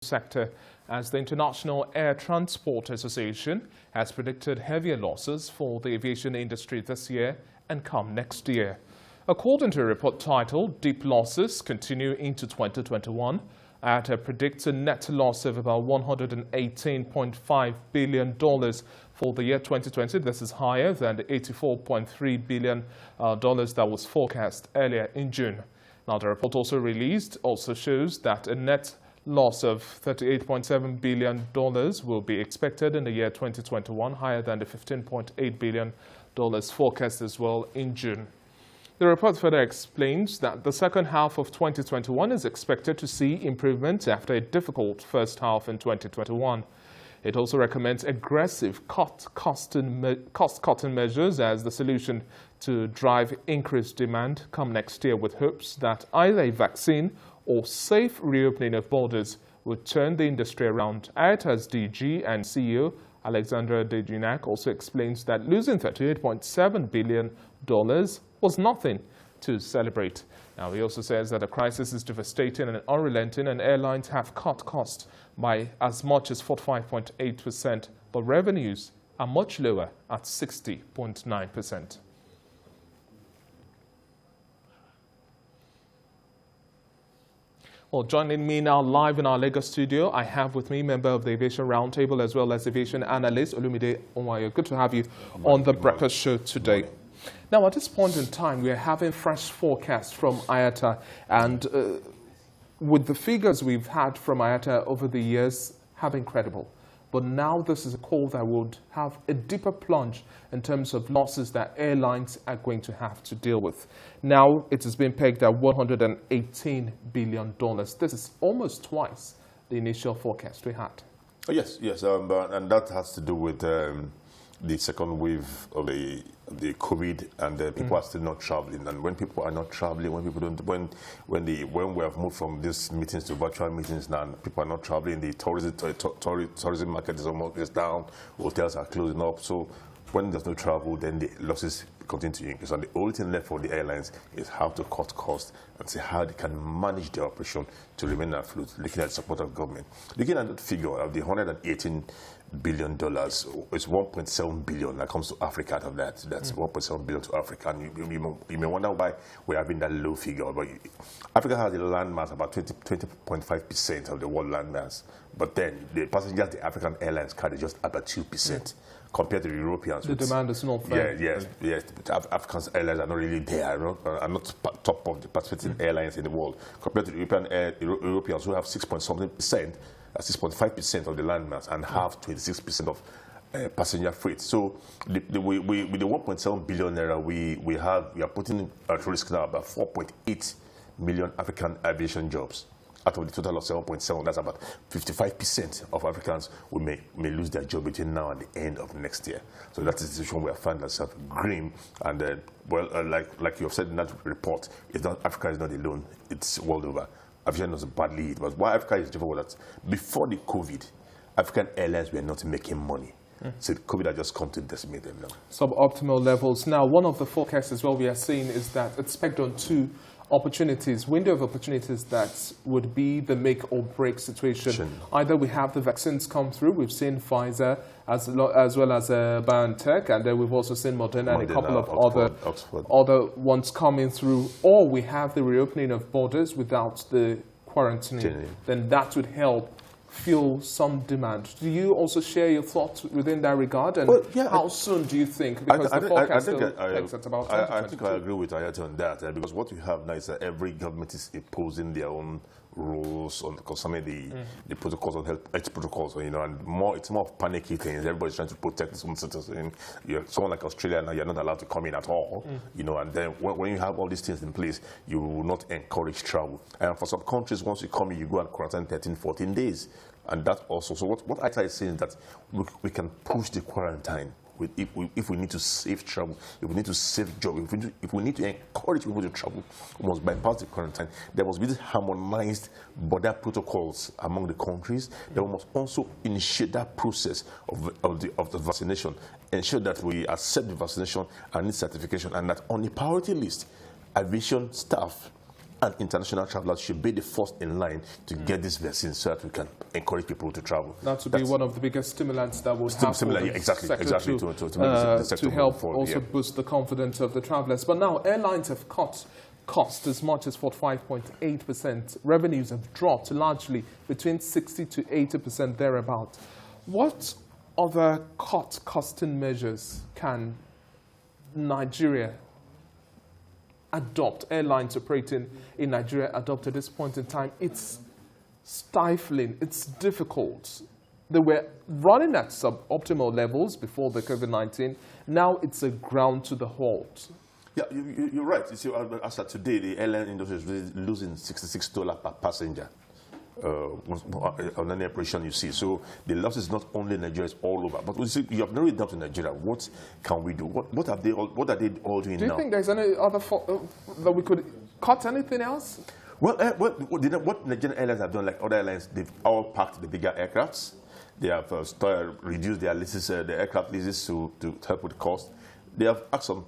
sector, as the International Air Transport Association has predicted heavier losses for the aviation industry this year and come next year. According to a report titled "Deep Losses Continue into 2021, IATA predicts a net loss of about $118.5 billion for the year 2020. This is higher than the $84.3 billion that was forecast earlier in June. Now, the report also shows that a net loss of $38.7 billion will be expected in the year 2021, higher than the $15.8 billion forecast as well in June. The report further explains that the second half of 2021 is expected to see improvement after a difficult first half in 2021. It also recommends aggressive cost-cutting measures as the solution to drive increased demand come next year, with hopes that either a vaccine or safe reopening of borders would turn the industry around. IATA's DG and CEO Alexandra Dejunak also explains that losing $38.7 billion was nothing to celebrate. Now, he also says that the crisis is devastating and unrelenting, and airlines have cut costs by as much as 45.8%, but revenues are much lower at 60.9%. Well, joining me now live in our Lagos studio, I have with me member of the Aviation Roundtable as well as aviation analyst Olumide Onwayo. Good to have you on the breakfast show today. Now, at this point in time, we are having fresh forecasts from IATA, and with the figures we've had from IATA over the years, have been credible. But now this is a call that would have a deeper plunge in terms of losses that airlines are going to have to deal with. Now it has been pegged at $118 billion. This is almost twice the initial forecast we had. Yes, and that has to do with the second wave of the COVID, and people are still not traveling. And when people are not traveling, when people don't, when we have moved from these meetings to virtual meetings now, and people are not traveling, the tourism market is down, hotels are closing up. So when there's no travel, then the losses continue to increase. And the only thing left for the airlines is how to cut costs and see how they can manage their operation to remain afloat, looking at the support of government. Looking at that figure of the $118 billion, it's $1.7 billion that comes to Africa out of that. That's $1.7 billion to Africa. And you may wonder why we're having that low figure. But Africa has a landmass about 20.5% of the world landmass. But then the passengers the African airlines carry just about 2%. Compared to the Europeans. The demand is not fair. Yes. African airlines are not really there, are not top of the participating airlines in the world. Compared to the Europeans who have 6.5% of the landmass and have 26% of passenger freight. So with the $1.7 billion we are putting at risk now about 4.8 million African aviation jobs. Out of the total of 7.7, that's about 55% of Africans who may lose their job between now and the end of next year. So that is the situation we have found ourselves grim. And like you have said in that report, Africa is not alone. It's world over. Aviation was badly hit. But why Africa is different was that before the COVID, African airlines were not making money. So COVID had just come to decimate them now. Suboptimal levels. Now, one of the forecasts as well we are seeing is that it's pegged on two window of opportunities that would be the make or break situation. Either we have the vaccines come through, we've seen Pfizer as well as BioNTech, and then we've also seen Moderna and a couple of other ones coming through, or we have the reopening of borders without the quarantining. Then that would help fuel some demand. Do you also share your thoughts within that regard? And how soon do you think? Because the forecast at about 2022. I think I agree with Ayata on that, because what you have now is that every government is imposing their own rules on concerning the protocols on health protocols, and it's more of panicky things. Everybody's trying to protect its own citizens. Someone like Australia now, you're not allowed to come in at all. And then when you have all these things in place, you will not encourage travel. And for some countries, once you come in, you go and quarantine 13, 14 days. And that also, so what I is saying is that we can push the quarantine if we need to save travel, if we need to save jobs, if we need to encourage people to travel, we must bypass the quarantine. There must be harmonized border protocols among the countries. They must also initiate that process of the vaccination, ensure that we accept the vaccination and need certification, and that on the priority list, aviation staff and international travelers should be the first in line to get this vaccine so that we can encourage people to travel. That would be one of the biggest stimulants that will help to help also boost the confidence of the travelers. But now airlines have cut cost as much as 45.8%. Revenues have dropped largely between 60 to 80% thereabout. What other cost-costing measures can Nigeria adopt, airlines operating in Nigeria adopt at this point in time? It's stifling, it's difficult. They were running at suboptimal levels before the COVID-19. Now it's a ground to the halt. Yeah, you're right. You see, as of today, the airline industry is losing $66 per passenger on any operation you see. So the loss is not only in Nigeria, it's all over. But you see, you have narrowed it down to Nigeria. What can we do? What are they all doing now? Do you think there's any other that we could cut anything else? Well, what Nigerian airlines have done, like other airlines, they've all packed the bigger aircrafts. They have reduced their leases, the aircraft leases to help with the cost. They have asked some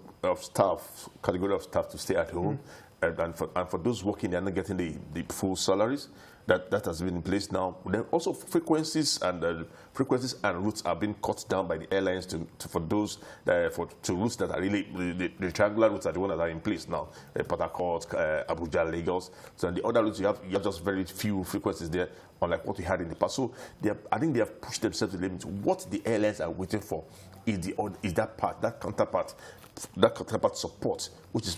category of staff to stay at home, and for those working, they are not getting the full salaries. That has been in place now. Then also frequencies and routes are being cut down by the airlines for those to routes that are really the triangular routes are the ones that are in place now. Port Harcourt, Abuja, Lagos. So in the other routes you have just very few frequencies there, unlike what we had in the past. So I think they have pushed themselves to the limit. What the airlines are waiting for is that counterpart support, which is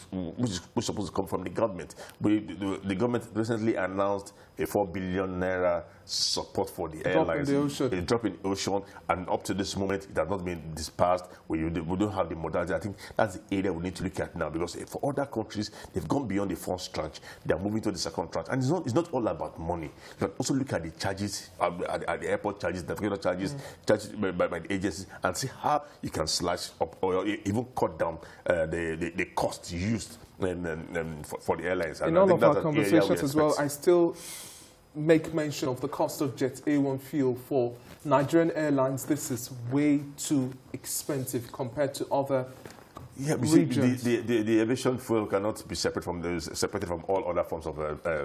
supposed to come from the government. The government recently announced a 4 billion naira support for the airlines. A drop in the ocean, and up to this moment, it has not been dispersed. We don't have the modality. I think that's the area we need to look at now, because for other countries, they've gone beyond the first tranche. They are moving to the second tranche, and it's not all about money. You can also look at the charges, at the airport charges, the charges, charges by the agencies, and see how you can slash up or even cut down the costs used for the airlines. In all of our conversations as well, I still make mention of the cost of Jet A1 fuel for Nigerian airlines. This is way too expensive compared to other regions. The aviation fuel cannot be separated from all other forms of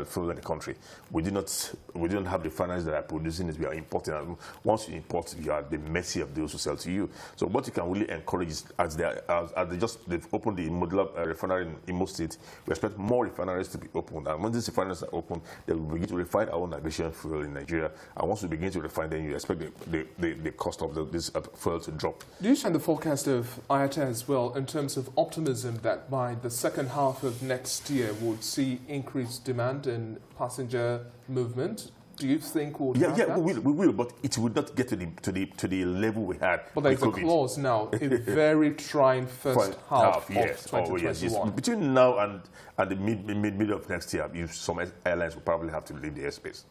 fuel in the country. We don't have the refineries that are producing it. We are importing, and once you import, you are at the mercy of those who sell to you. So what you can really encourage is, they've opened the modular refinery in Imo State, we expect more refineries to be opened. And when these refineries are opened, they will begin to refine our own aviation fuel in Nigeria. And once we begin to refine, then you expect the cost of this fuel to drop. Do you share the forecast of IATA as well in terms of optimism that by the second half of next year we'll see increased demand in passenger movement? Do you think we'll have that? we will, but it will not get to the level we had. But there's a clause now, a very trying first half of 2021. Yes. Between now and the mid of next year, some airlines will probably have to leave the airspace.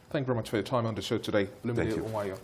Thank you very much for your time on the show today. Thank you.